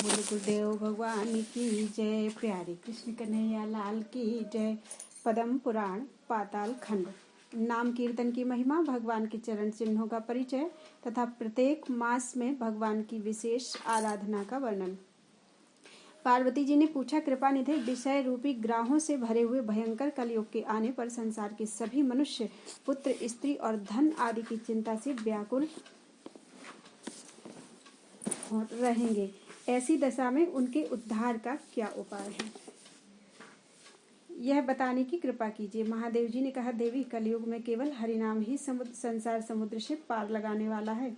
बोल गुरुदेव भगवान की जय। प्यारे कृष्ण कन्हैया लाल की जय। पद्म पुराण पाताल खंड। नाम कीर्तन की महिमा, भगवान के चरण चिन्हों का परिचय तथा प्रत्येक मास में भगवान की विशेष आराधना का वर्णन। पार्वती जी ने पूछा, कृपा निधि, विषय रूपी ग्राहों से भरे हुए भयंकर कलयुग के आने पर संसार के सभी मनुष्य पुत्र, स्त्री और धन आदि की चिंता से व्याकुल रहेंगे। ऐसी दशा में उनके उद्धार का क्या उपाय है, यह बताने की कृपा कीजिए। महादेव जी ने कहा, देवी, कलयुग में केवल हरिनाम ही संसार समुद्र से पार लगाने वाला है।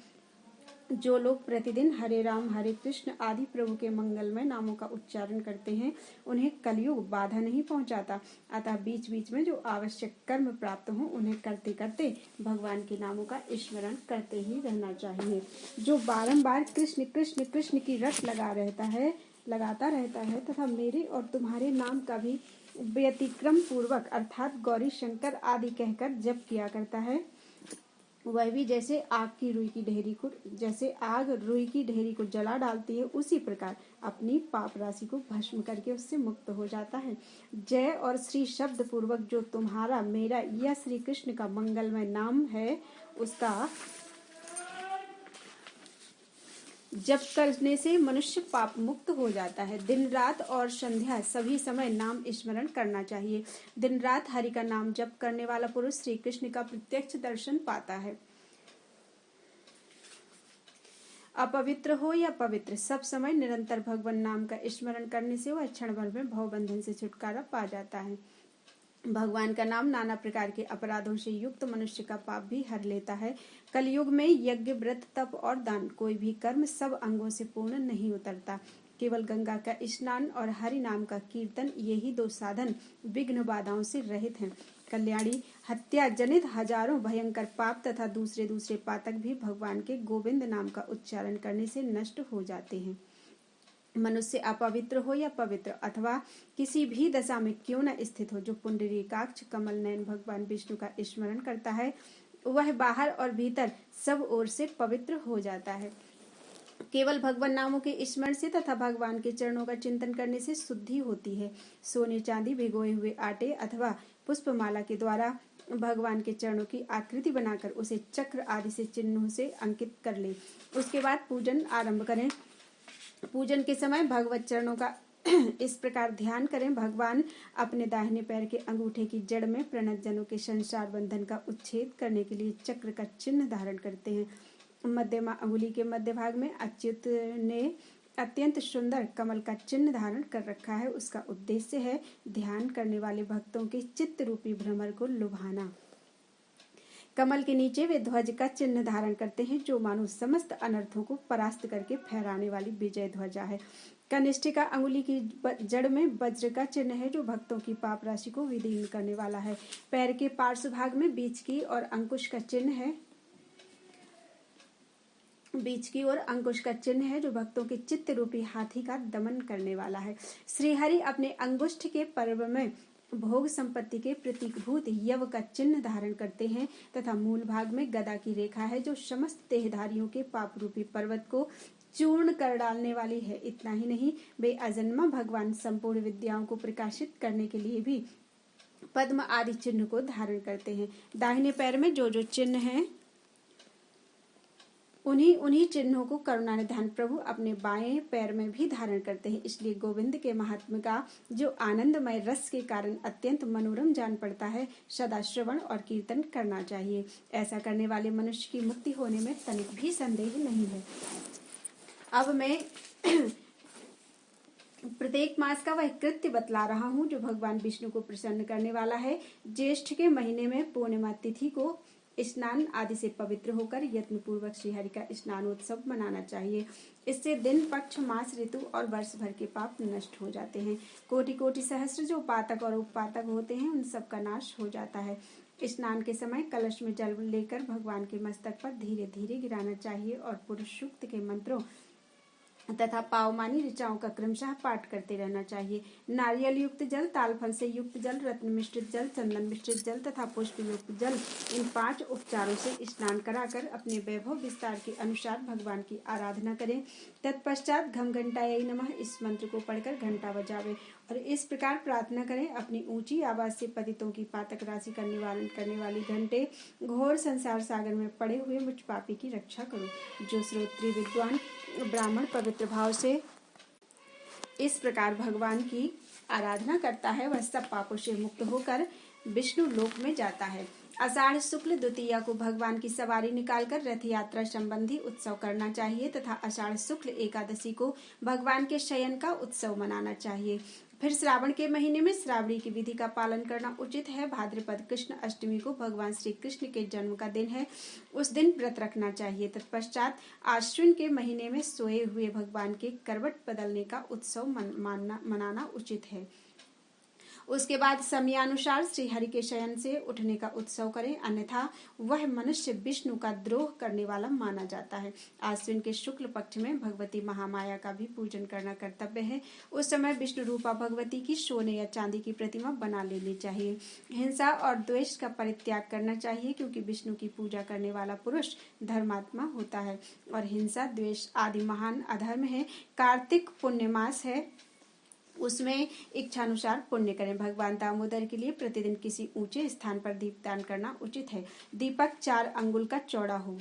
जो लोग प्रतिदिन हरे राम हरे कृष्ण आदि प्रभु के मंगलमय नामों का उच्चारण करते हैं, उन्हें कलयुग बाधा नहीं पहुंचाता। अतः बीच बीच में जो आवश्यक कर्म प्राप्त हो, उन्हें करते करते भगवान के नामों का स्मरण करते ही रहना चाहिए। जो बारंबार कृष्ण कृष्ण कृष्ण की रट लगाता रहता है तथा मेरे और तुम्हारे नाम का भी व्यतिक्रम पूर्वक अर्थात गौरी शंकर आदि कहकर जप किया करता है, वह भी जैसे आग रुई की ढेरी को जला डालती है, उसी प्रकार अपनी पाप राशि को भस्म करके उससे मुक्त हो जाता है। जय और श्री शब्द पूर्वक जो तुम्हारा मेरा या श्री कृष्ण का मंगलमय नाम है, उसका जप करने से मनुष्य पाप मुक्त हो जाता है। दिन रात और संध्या सभी समय नाम स्मरण करना चाहिए। दिन रात हरि का नाम जप करने वाला पुरुष श्री कृष्ण का प्रत्यक्ष दर्शन पाता है। अपवित्र हो या पवित्र, सब समय निरंतर भगवान नाम का स्मरण करने से वह क्षण भर में भवबंधन से छुटकारा पा जाता है। भगवान का नाम नाना प्रकार के अपराधों से युक्त मनुष्य का पाप भी हर लेता है। कलयुग में यज्ञ, व्रत, तप और दान, कोई भी कर्म सब अंगों से पूर्ण नहीं उतरता। केवल गंगा का स्नान और हरि नाम का कीर्तन, यही दो साधन विघ्न बाधाओं से रहित हैं। कल्याणी, हत्या जनित हजारों भयंकर पाप तथा दूसरे दूसरे पातक भी भगवान के गोविंद नाम का उच्चारण करने से नष्ट हो जाते हैं। मनुष्य अपवित्र हो या पवित्र अथवा किसी भी दशा में क्यों न स्थित हो, जो पुंडरीकाक्ष कमल नयन भगवान विष्णु का स्मरण करता है, वह बाहर और भीतर सब ओर से पवित्र हो जाता है। केवल भगवान नामों के स्मरण से तथा भगवान के चरणों का चिंतन करने से शुद्धि होती है। सोने चांदी, भिगोए हुए आटे अथवा पुष्पमाला के द्वारा भगवान के चरणों की आकृति बनाकर उसे चक्र आदि से चिन्हों से अंकित कर ले। उसके बाद पूजन आरंभ करें। पूजन के समय भगवत चरणों का इस प्रकार ध्यान करें, भगवान अपने दाहिने पैर के अंगूठे की जड़ में प्रणत जनों के संसार बंधन का उच्छेद करने के लिए चक्र का चिन्ह धारण करते हैं। मध्यमा अंगुली के मध्य भाग में अच्युत ने अत्यंत सुंदर कमल का चिन्ह धारण कर रखा है। उसका उद्देश्य है ध्यान करने वाले भक्तों के चित्त रूपी भ्रमर को लुभाना। कमल के नीचे वे ध्वज का चिन्ह धारण करते हैं, जो मानो समस्त अनर्थों को परास्त करके फहराने वाली विजय ध्वजा है। कनिष्ठिका अंगुली की जड़ में वज्र का चिन्ह है, जो भक्तों की पाप राशि को विदीर्ण करने वाला है। पैर के पार्श्व भाग में बीच की और अंकुश का चिन्ह है, जो भक्तों के चित्त रूपी हाथी का दमन करने वाला है। श्रीहरि अपने अंगुष्ठ के पर्व में भोग संपत्ति के प्रतीकभूत यव का चिन्ह धारण करते हैं तथा मूल भाग में गदा की रेखा है, जो समस्त देहधारियों के पाप रूपी पर्वत को चूर्ण कर डालने वाली है। इतना ही नहीं, वे अजन्मा भगवान संपूर्ण विद्याओं को प्रकाशित करने के लिए भी पद्म आदि चिन्ह को धारण करते हैं। दाहिने पैर में जो जो चिन्ह हैं, उन्हीं चिन्हों को करुणानिधान प्रभु अपने बाएं पैर में भी धारण करते हैं। इसलिए गोविंद के महात्म्य का, जो आनंदमय रस के कारण अत्यंत मनोरम जान पड़ता है, सदा श्रवण और कीर्तन करना चाहिए। ऐसा करने वाले मनुष्य की मुक्ति होने में तनिक भी संदेह नहीं है। अब मैं प्रत्येक मास का वह कृत्य बतला रहा हूँ जो भगवान विष्णु को प्रसन्न करने वाला है। ज्येष्ठ के महीने में पूर्णिमा तिथि को स्नान आदि से पवित्र होकर यत्न पूर्वक श्रीहरि का स्नानोत्सव मनाना चाहिए। इससे दिन, पक्ष, मास, ऋतु और वर्ष भर के पाप नष्ट हो जाते हैं। कोटि कोटि सहस्त्र जो पातक और उपपातक होते हैं, उन सब का नाश हो जाता है। स्नान के समय कलश में जल लेकर भगवान के मस्तक पर धीरे धीरे गिराना चाहिए और पुरुष सूक्त के मंत्रों तथा पावमानी ऋचाओं का क्रमशः पाठ करते रहना चाहिए। नारियल युक्त जल, ताल फल से युक्त जल, रत्न मिश्रित जल, चंदन मिश्रित जल तथा पुष्प युक्त जल, इन 5 उपचारों से स्नान कराकर अपने वैभव विस्तार के अनुसार भगवान की आराधना करें। तत्पश्चात घम घंटायै नमः इस मंत्र को पढ़कर घंटा बजावे और इस प्रकार प्रार्थना करें, अपनी ऊंची आवाज से पतितों की पातक राशि का निवारण करने वाली घंटे, घोर संसार सागर में पड़े हुए मुझ पापी की रक्षा करो। जो श्रोत्री विद्वान ब्राह्मण पवित्र भाव से इस प्रकार भगवान की आराधना करता है, वह सब पापों से मुक्त होकर विष्णु लोक में जाता है। आषाढ़ शुक्ल द्वितीया को भगवान की सवारी निकालकर रथ यात्रा संबंधी उत्सव करना चाहिए तथा आषाढ़ शुक्ल एकादशी को भगवान के शयन का उत्सव मनाना चाहिए। फिर श्रावण के महीने में श्रावणी की विधि का पालन करना उचित है। भाद्रपद कृष्ण अष्टमी को भगवान श्री कृष्ण के जन्म का दिन है, उस दिन व्रत रखना चाहिए। तत्पश्चात आश्विन के महीने में सोए हुए भगवान के करवट बदलने का उत्सव मनाना उचित है। उसके बाद समयानुसार श्री हरि के शयन से उठने का उत्सव करें, अन्यथा वह मनुष्य विष्णु का द्रोह करने वाला माना जाता है। आश्विन के शुक्ल पक्ष में भगवती महामाया का भी पूजन करना कर्तव्य है। उस समय विष्णु रूपा भगवती की सोने या चांदी की प्रतिमा बना लेनी चाहिए। हिंसा और द्वेष का परित्याग करना चाहिए, क्योंकि विष्णु की पूजा करने वाला पुरुष धर्मात्मा होता है और हिंसा द्वेष आदि महान अधर्म है। कार्तिक पुण्य मास है, उसमें इच्छानुसार पुण्य करें। भगवान दामोदर के लिए प्रतिदिन किसी ऊंचे स्थान पर दीपदान करना उचित है। दीपक 4 अंगुल का चौड़ा हो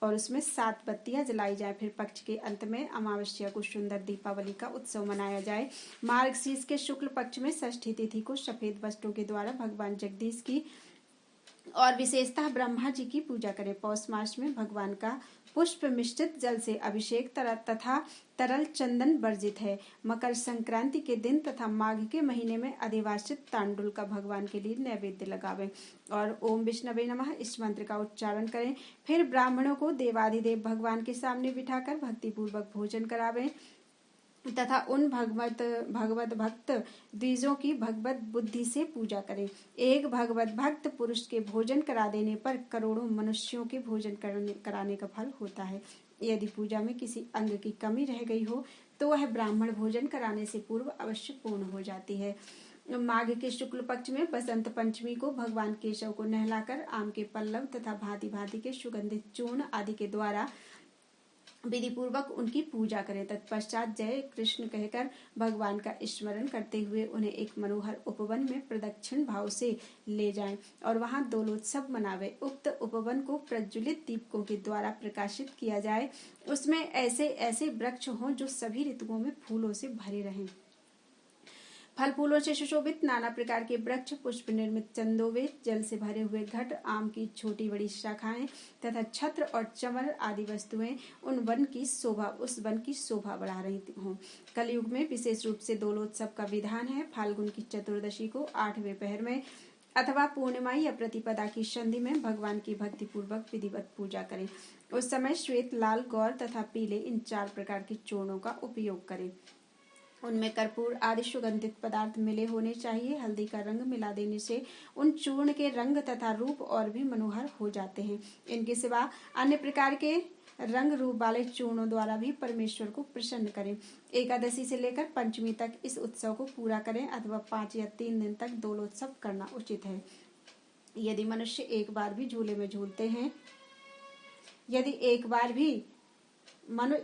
और उसमें 7 बत्तियां जलाई जाए। फिर पक्ष के अंत में अमावस्या को सुंदर दीपावली का उत्सव मनाया जाए। मार्गशीर्ष के शुक्ल पक्ष में षष्ठी तिथि को सफेद वस्त्रों के द्वारा भगवान जगदीश की और विशेषतः ब्रह्मा जी की पूजा करें। पौष मास में भगवान का पुष्प मिश्रित जल से अभिषेक तथा तरल चंदन वर्जित है। मकर संक्रांति के दिन तथा माघ के महीने में अधिवासित तांडुल का भगवान के लिए नैवेद्य लगावें और ओम विष्णवे नमः इस मंत्र का उच्चारण करें। फिर ब्राह्मणों को देवाधिदेव भगवान के सामने बिठाकर भक्तिपूर्वक भोजन करावें तथा उन भगवत भक्त द्विजों की भगवत बुद्धि से पूजा करें। एक भगवत भक्त पुरुष के भोजन करा देने पर करोड़ों मनुष्यों के भोजन कराने का फल होता है। यदि पूजा में किसी अंग की कमी रह गई हो तो वह ब्राह्मण भोजन कराने से पूर्व अवश्य पूर्ण हो जाती है। माघ के शुक्ल पक्ष में बसंत पंचमी को भगवान केशव को नहलाकर आम के पल्लव तथा भांति भांति के सुगंधित चूर्ण आदि के द्वारा विधि पूर्वक उनकी पूजा करें। तत्पश्चात जय कृष्ण कहकर भगवान का स्मरण करते हुए उन्हें एक मनोहर उपवन में प्रदक्षिण भाव से ले जाएं और वहां दोलोत्सव मनावे। उक्त उपवन को प्रज्वलित दीपकों के द्वारा प्रकाशित किया जाए। उसमें ऐसे ऐसे वृक्ष हों जो सभी ऋतुओं में फूलों से भरे रहें। फल फूलों से सुशोभित नाना प्रकार के वृक्ष, पुष्प निर्मित चंदोवे, जल से भरे हुए घट, आम की छोटी बड़ी शाखाएं तथा छत्र और चमर आदि वस्तुएं उस वन की शोभा बढ़ा रही हों। कलयुग में विशेष रूप से दोलोत्सव का विधान है। फाल्गुन की चतुर्दशी को 8वें पहर में अथवा पूर्णिमा या प्रतिपदा की संधि में भगवान की भक्ति पूर्वक विधिवत पूजा करें। उस समय श्वेत, लाल, गौर तथा पीले इन 4 प्रकार के चूर्णों का उपयोग करें। उनमें कर्पूर आदि सुगंधित पदार्थ मिले होने चाहिए। हल्दी का रंग मिला देने से उन चूर्ण के रंग तथा रूप और भी मनोहर हो जाते हैं। इनके सिवा अन्य प्रकार के रंग रूप वाले चूर्णों द्वारा भी परमेश्वर को प्रसन्न करें। एकादशी से लेकर पंचमी तक इस उत्सव को पूरा करें अथवा 5 या 3 दिन तक दोलोत्सव करना उचित है। यदि मनुष्य एक बार भी झूले में झूलते हैं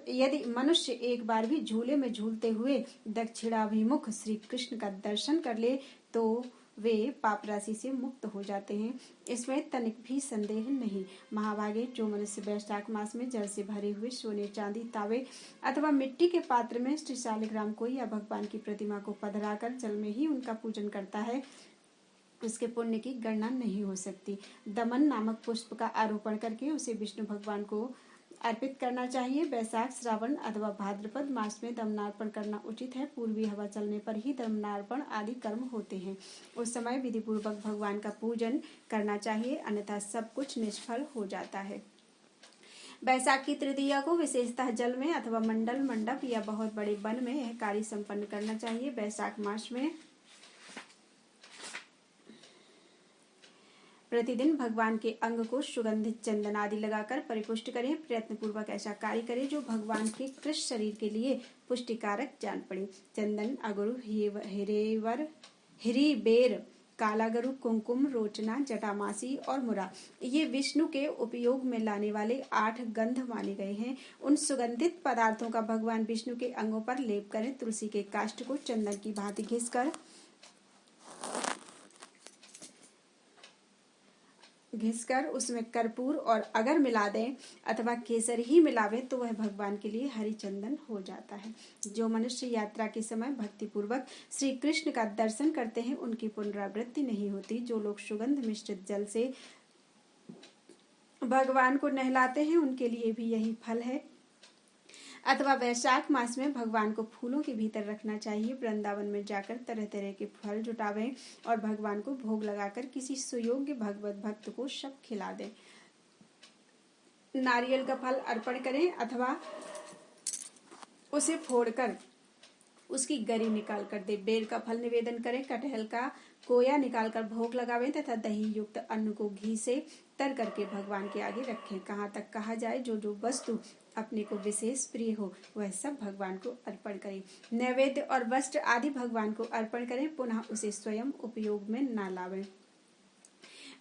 यदि मनुष्य एक बार भी झूले में झूलते हुए दक्षिणाभिमुख श्री कृष्ण का दर्शन कर ले तो वे पाप राशि से मुक्त हो जाते हैं। इसमें तनिक भी संदेह नहीं। महाभागे, जो मनुष्य वैशाख मास में जल से भरे हुए सोने चांदी तावे अथवा मिट्टी के पात्र में श्री शालिग्राम को या भगवान की प्रतिमा को पधराकर जल में ही उनका पूजन करता है, उसके पुण्य की गणना नहीं हो सकती। दमन नामक पुष्प का आरोपण करके उसे विष्णु भगवान को अर्पित करना चाहिए। वैशाख, श्रावण अथवा भाद्रपद मास में दमनार्पण करना उचित है। पूर्वी हवा चलने पर ही दमनार्पण आदि कर्म होते हैं। उस समय विधि पूर्वक भगवान का पूजन करना चाहिए, अन्यथा सब कुछ निष्फल हो जाता है। वैशाख की तृतीया को विशेषतः जल में अथवा मंडल मंडप या बहुत बड़े वन में यह कार्य संपन्न करना चाहिए। प्रतिदिन भगवान के अंग को सुगंधित चंदन आदि लगाकर परिपुष्ट करें। प्रयत्न पूर्वक ऐसा कार्य करें जो भगवान के कृष्ण शरीर के लिए पुष्टिकारक जान पड़े। चंदन, अगरु, हिरेवर, हिरीबेर, काला गरु, कुमकुम, रोचना, जटामासी और मुरा ये विष्णु के उपयोग में लाने वाले 8 गंध माने गए हैं। उन सुगंधित पदार्थों का भगवान विष्णु के अंगों पर लेप करें। तुलसी के काष्ठ को चंदन की भांति घिसकर उसमें कर्पूर और अगर मिला दें अथवा केसर ही मिलावें तो वह भगवान के लिए हरि चंदन हो जाता है। जो मनुष्य यात्रा के समय भक्ति पूर्वक श्री कृष्ण का दर्शन करते हैं उनकी पुनरावृत्ति नहीं होती। जो लोग सुगंध मिश्रित जल से भगवान को नहलाते हैं उनके लिए भी यही फल है। अथवा वैशाख मास में भगवान को फूलों के भीतर रखना चाहिए। वृंदावन में जाकर तरह तरह के फल जुटावें और भगवान को भोग लगाकर किसी सुयोग्य भगवत भक्त को सब खिला दें। नारियल का फल अर्पण करें अथवा उसे फोड़कर उसकी गरी निकाल कर दे। बेर का फल निवेदन करें। कटहल का कोया निकालकर भोग लगावें तथा दही युक्त अन्न को घी से तर करके भगवान के आगे रखें। कहाँ तक कहा जाए जो वस्तु अपने को विशेष प्रिय हो वह सब भगवान को अर्पण करें। नैवेद्य और वस्त्र आदि भगवान को अर्पण करें, पुनः उसे स्वयं उपयोग में न लावें।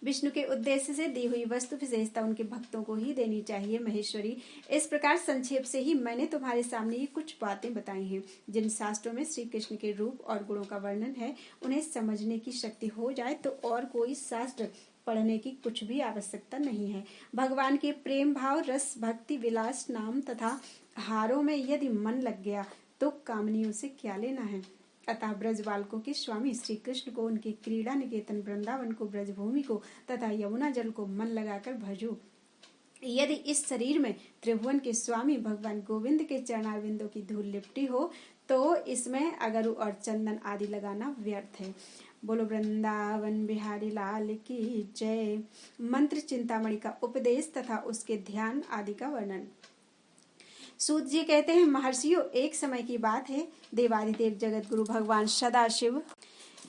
विष्णु के उद्देश्य से दी हुई वस्तु विशेषता उनके भक्तों को ही देनी चाहिए। महेश्वरी, इस प्रकार संक्षेप से ही मैंने तुम्हारे सामने ये कुछ बातें बताई हैं। जिन शास्त्रों में श्री कृष्ण के रूप और गुणों का वर्णन है उन्हें समझने की शक्ति हो जाए तो और कोई शास्त्र पढ़ने की कुछ भी आवश्यकता नहीं है। भगवान के प्रेम भाव, रस, भक्ति, विलास, नाम तथा हारों में यदि मन लग गया तो कामनियों से क्या लेना है। अतः ब्रज बालकों के स्वामी श्री कृष्ण को, उनके क्रीड़ा निकेतन वृंदावन को, ब्रजभूमि को तथा यमुना जल को मन लगाकर भजो। यदि इस शरीर में त्रिभुवन के स्वामी भगवान गोविंद के चरणारविंदों की धूल लिपटी हो तो इसमें अगरु और चंदन आदि लगाना व्यर्थ है। बोलो वृंदावन बिहारी लाल की जय। मंत्र चिंतामणि का उपदेश तथा उसके ध्यान आदि का वर्णन। सूत जी कहते हैं, महर्षियों, एक समय की बात है, देवादिदेव जगत गुरु भगवान सदाशिव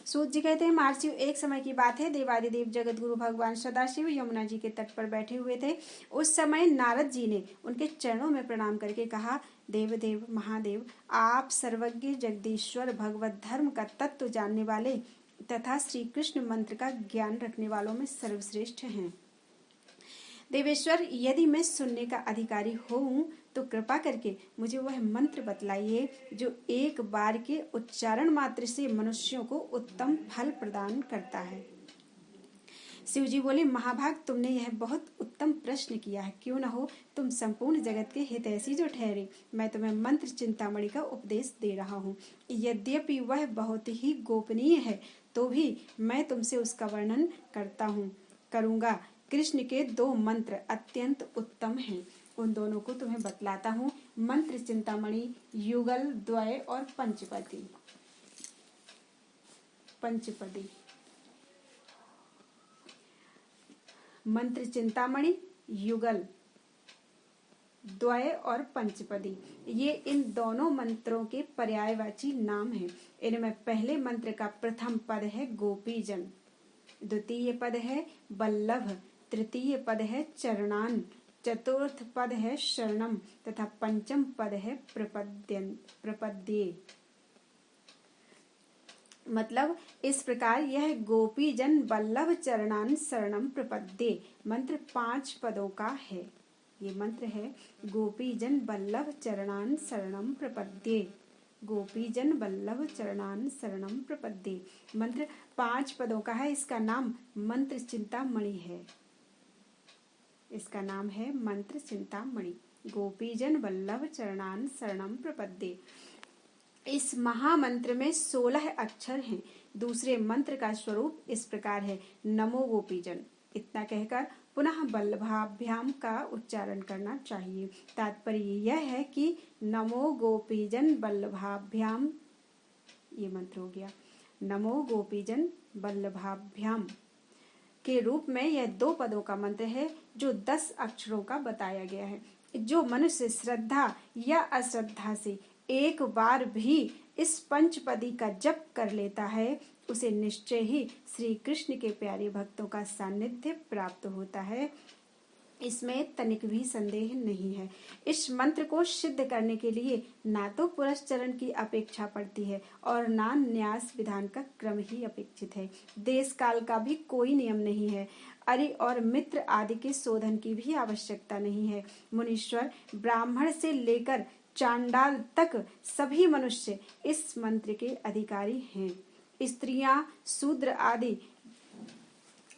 सूत जी कहते हैं, महर्षियों, एक समय की बात है, देवादिदेव जगत गुरु भगवान सदाशिव यमुना जी के तट पर बैठे हुए थे। उस समय नारद जी ने उनके चरणों में प्रणाम करके कहा, देवदेव महादेव, आप सर्वज्ञ जगदीश्वर भगवत धर्म का तत्व जानने वाले तथा श्री कृष्ण मंत्र का ज्ञान रखने वालों में सर्वश्रेष्ठ हैं। देवेश्वर, यदि मैं सुनने का अधिकारी हूँ तो कृपा करके मुझे वह मंत्र बतलाइए जो एक बार के उच्चारण मात्र से मनुष्यों को उत्तम फल प्रदान करता है। शिव जी बोले, महाभाग, तुमने यह बहुत उत्तम प्रश्न किया है। क्यों न हो, तुम संपूर्ण जगत के हितैषी जो ठहरे, मैं तुम्हें मंत्र चिंतामणि का उपदेश दे रहा हूँ। यद्यपि वह बहुत ही गोपनीय है तो भी मैं तुमसे उसका वर्णन करूँगा। कृष्ण के 2 मंत्र अत्यंत उत्तम हैं, उन दोनों को तुम्हें बतलाता हूँ। मंत्र चिंतामणि, युगल, द्वय और पंचपदी। मंत्र चिंतामणि, युगल, द्वय और पंचपदी, ये इन दोनों मंत्रों के पर्यायवाची नाम हैं। इनमें पहले मंत्र का प्रथम पद है गोपीजन, द्वितीय पद है बल्लभ, तृतीय पद है चरणान, चतुर्थ पद है शरणम तथा पंचम पद है प्रपद्ये। मतलब इस प्रकार यह गोपी जन बल्लभ चरणान शरणम प्रपद्ये मंत्र 5 पदों का है। ये मंत्र है गोपी जन बल्लभ चरणान शरणम प्रपद्ये। गोपी जन बल्लभ चरणान शरणम प्रपद्ये मंत्र 5 पदों का है। इसका नाम मंत्र चिंतामणि है। इसका नाम है मंत्र चिंतामणि। गोपी जन बल्लभ चरणान शरणम प्रपद्ये। इस महामंत्र में 16 अक्षर हैं। दूसरे मंत्र का स्वरूप इस प्रकार है, नमो गोपीजन। इतना कहकर पुनः बल्लभाभ्याम का उच्चारण करना चाहिए। तात्पर्य यह है कि नमो गोपीजन बल्लभाभ्याम, ये मंत्र हो गया। नमो गोपीजन बल्लभाभ्याम के रूप में यह 2 पदों का मंत्र है जो 10 अक्षरों का बताया गया है। जो मनुष्य श्रद्धा या अश्रद्धा से एक बार भी इस पंचपदी का जप कर लेता है उसे निश्चय ही श्री कृष्ण के प्यारे भक्तों का सानिध्य प्राप्त होता है, इसमें तनिक भी संदेह नहीं है। इस मंत्र को सिद्ध करने के लिए ना तो पुरस्चरण की अपेक्षा पड़ती है और ना न्यास विधान का क्रम ही अपेक्षित है। देश काल का भी कोई नियम नहीं है। अरि और मित्र आदि के शोधन की भी आवश्यकता नहीं है। मुनीश्वर ब्राह्मण से लेकर चांडाल तक सभी मनुष्य इस मंत्र के अधिकारी हैं। स्त्रियां, शूद्र आदि,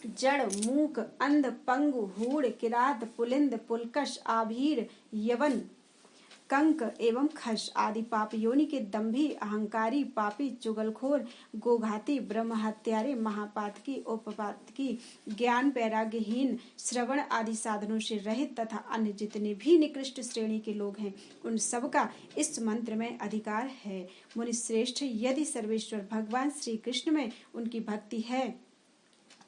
जड़, मूक, अंध, पंगु, हूड़, किरात, पुलिंद, पुलकश, आभीर, यवन, कंक एवं खश आदि पाप योनि के दंभी, अहंकारी, पापी, चुगलखोर, गोघाती, ब्रह्म हत्यारे, महापातकी, उपपातकी, ज्ञान वैराग्यहीन, श्रवण आदि साधनों से रहित तथा अन्य जितने भी निकृष्ट श्रेणी के लोग हैं, उन सबका इस मंत्र में अधिकार है। मुनिश्रेष्ठ, यदि सर्वेश्वर भगवान श्री कृष्ण में उनकी भक्ति है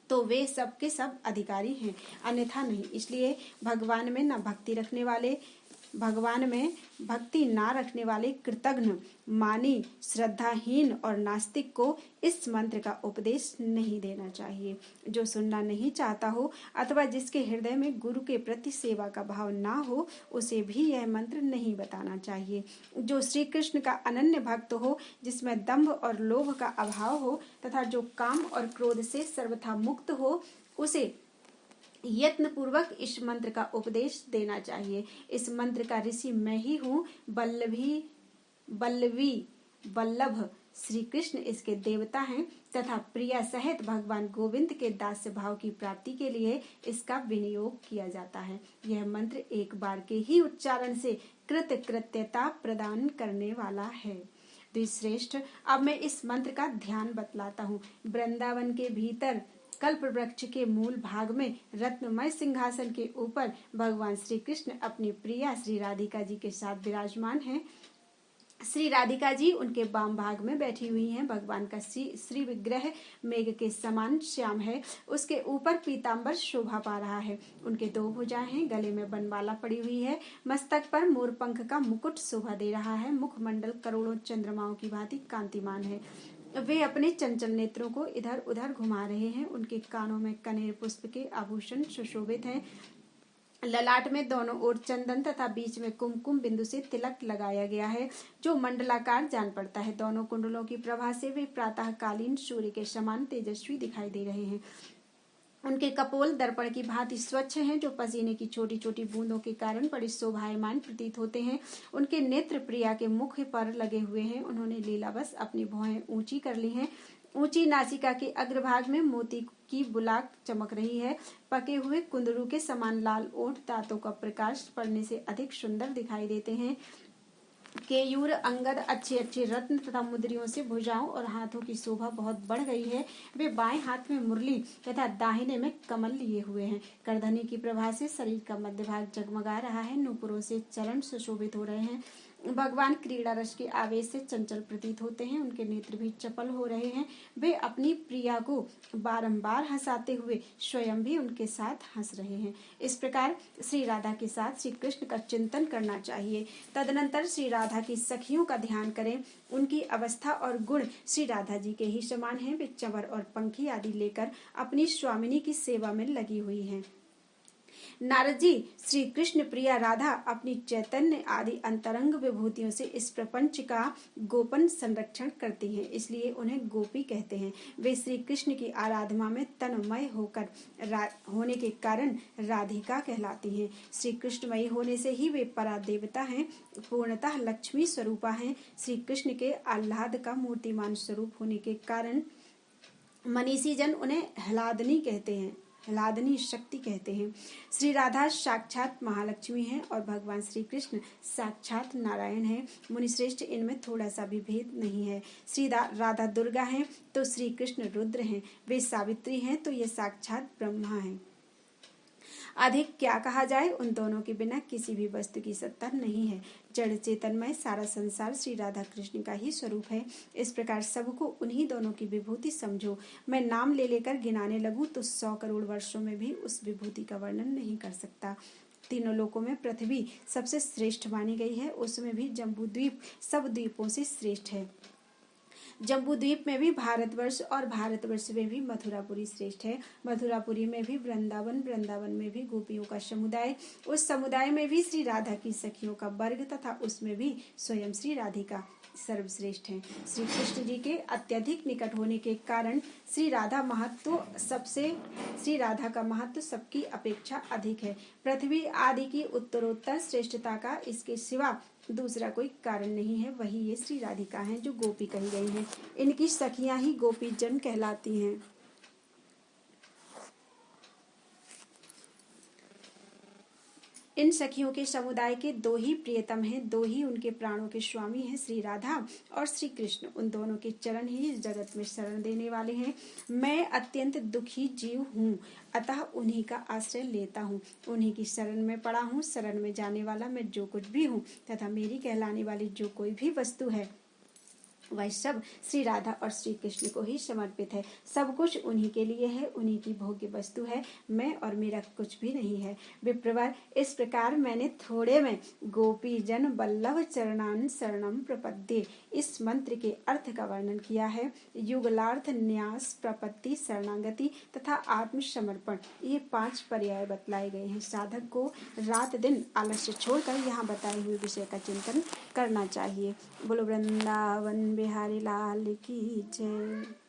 तो वे सब के सब अधिकारी हैं, अन्यथा नहीं। इसलिए भगवान में भक्ति ना रखने वाले कृतघ्न, मानी, श्रद्धाहीन और नास्तिक को इस मंत्र का उपदेश नहीं देना चाहिए। जो सुनना नहीं चाहता हो अथवा जिसके हृदय में गुरु के प्रति सेवा का भाव ना हो, उसे भी यह मंत्र नहीं बताना चाहिए। जो श्री कृष्ण का अनन्य भक्त हो, जिसमें दंभ और लोभ का अभाव हो तथा जो काम और क्रोध से सर्वथा मुक्त हो, उसे यत्न पूर्वक इस मंत्र का उपदेश देना चाहिए। इस मंत्र का ऋषि मैं ही हूँ। वल्लभ श्री कृष्ण इसके देवता हैं तथा प्रिया सहित भगवान गोविंद के दास्य भाव की प्राप्ति के लिए इसका विनियोग किया जाता है। यह मंत्र एक बार के ही उच्चारण से कृतकृत्यता प्रदान करने वाला है। द्विश्रेष्ठ, अब मैं इस मंत्र का ध्यान बतलाता हूँ। वृंदावन के भीतर कल्प वृक्ष के मूल भाग में रत्नमय सिंहासन के ऊपर भगवान श्री कृष्ण अपनी प्रिया श्री राधिका जी के साथ विराजमान हैं। श्री राधिका जी उनके वाम भाग में बैठी हुई हैं। भगवान का श्री विग्रह मेघ के समान श्याम है। उसके ऊपर पीतांबर शोभा पा रहा है। उनके दो भुजाएं हैं, गले में बनमाला पड़ी हुई है, मस्तक पर मोरपंख का मुकुट शोभा दे रहा है, मुखमंडल करोड़ों चंद्रमाओं की भांति कांतिमान है। वे अपने चंचल नेत्रों को इधर उधर घुमा रहे हैं। उनके कानों में कनेर पुष्प के आभूषण सुशोभित हैं। ललाट में दोनों ओर चंदन तथा बीच में कुमकुम बिंदु से तिलक लगाया गया है, जो मंडलाकार जान पड़ता है। दोनों कुंडलों की प्रभा से वे प्रातःकालीन सूर्य के समान तेजस्वी दिखाई दे रहे हैं। उनके कपोल दर्पण की भांति स्वच्छ हैं, जो पसीने की छोटी छोटी बूंदों के कारण बड़े शोभायमान प्रतीत होते हैं। उनके नेत्र प्रिया के मुख पर लगे हुए हैं। उन्होंने लीलावश अपनी भौहें ऊंची कर ली हैं। ऊंची नासिका के अग्रभाग में मोती की बुलाक चमक रही है। पके हुए कुंदरू के समान लाल ओठ दांतों का प्रकाश पड़ने से अधिक सुंदर दिखाई देते हैं। केयूर, अंगद, अच्छे अच्छे रत्न तथा मुद्रियों से भुजाओं और हाथों की शोभा बहुत बढ़ गई है। वे बाएं हाथ में मुरली तथा दाहिने में कमल लिए हुए हैं। करधनी की प्रभा से शरीर का मध्य भाग जगमगा रहा है। नूपुरों से चरण सुशोभित हो रहे हैं। भगवान क्रीड़ा रस के आवेश से चंचल प्रतीत होते हैं। उनके नेत्र भी चपल हो रहे हैं। वे अपनी प्रिया को बारंबार हंसाते हुए स्वयं भी उनके साथ हंस रहे हैं। इस प्रकार श्री राधा के साथ श्री कृष्ण का चिंतन करना चाहिए। तदनंतर श्री राधा की सखियों का ध्यान करें। उनकी अवस्था और गुण श्री राधा जी के ही समान हैं। वे चंवर और पंखी आदि लेकर अपनी स्वामिनी की सेवा में लगी हुई हैं। नारद जी, श्री कृष्ण प्रिया राधा अपनी चैतन्य आदि अंतरंग विभूतियों से इस प्रपंच का गोपन संरक्षण करती हैं, इसलिए उन्हें गोपी कहते हैं। वे श्री कृष्ण की आराधना में तन्मय होने के कारण राधिका कहलाती हैं। श्री कृष्णमयी होने से ही वे परा देवता हैं, पूर्णतः लक्ष्मी स्वरूपा हैं। श्री कृष्ण के आह्लाद का मूर्तिमान स्वरूप होने के कारण मनीषी जन उन्हें ह्लादनी शक्ति कहते हैं। श्री राधा साक्षात महालक्ष्मी हैं और भगवान श्री कृष्ण साक्षात नारायण हैं। मुनिश्रेष्ठ, इनमें थोड़ा सा भी भेद नहीं है। श्री राधा दुर्गा हैं तो श्री कृष्ण रुद्र हैं। वे सावित्री हैं तो ये साक्षात ब्रह्मा हैं। अधिक क्या कहा जाए, उन दोनों के बिना किसी भी वस्तु की सत्ता नहीं है। जड़ चेतनमय सारा संसार श्री राधा कृष्ण का ही स्वरूप है। इस प्रकार सबको उन्हीं दोनों की विभूति समझो। मैं नाम ले लेकर गिनाने लगूं तो 100 करोड़ वर्षों में भी उस विभूति का वर्णन नहीं कर सकता। तीनों लोकों में पृथ्वी सबसे श्रेष्ठ मानी गई है। उसमें भी जम्बू द्वीप सब द्वीपों से श्रेष्ठ है। जम्बू द्वीप में भी भारतवर्ष और भारतवर्ष में भी मथुरापुरी श्रेष्ठ है। मथुरापुरी में भी वृंदावन, वृंदावन में भी गोपियों का समुदाय, उस समुदाय में भी श्री राधा की सखियों का वर्ग तथा उसमें भी स्वयं श्री राधिका सर्वश्रेष्ठ है। श्री कृष्ण जी के अत्यधिक निकट होने के कारण श्री राधा का महत्व सबकी अपेक्षा अधिक है। पृथ्वी आदि की उत्तरोत्तर श्रेष्ठता का इसके सिवा दूसरा कोई कारण नहीं है। वही ये श्री राधिका हैं जो गोपी कही गई हैं। इनकी सखियां ही गोपी जन कहलाती हैं। इन सखियों के समुदाय के दो ही प्रियतम हैं, दो ही उनके प्राणों के स्वामी हैं, श्री राधा और श्री कृष्ण। उन दोनों के चरण ही इस जगत में शरण देने वाले हैं। मैं अत्यंत दुखी जीव हूँ, अतः उन्हीं का आश्रय लेता हूँ। उन्हीं की शरण में पड़ा हूँ। शरण में जाने वाला मैं जो कुछ भी हूँ तथा मेरी कहलाने वाली जो कोई भी वस्तु है वह सब श्री राधा और श्री कृष्ण को ही समर्पित है। सब कुछ उन्हीं के लिए है, उन्हीं की भोग्य वस्तु है। मैं और मेरा कुछ भी नहीं है। विप्रवर, इस प्रकार मैंने थोड़े में गोपी जन बल्लभ चरणान शरणम प्रपद्ये इस मंत्र के अर्थ का वर्णन किया है। युगलार्थ, न्यास, प्रपत्ति, शरणागति तथा आत्मसमर्पण, ये 5 पर्याय बतलाए गए हैं। साधक को रात दिन आलस्य छोड़कर यहाँ बताए हुए विषय का चिंतन करना चाहिए। बोलो वृंदावन बिहारी लाल की जय।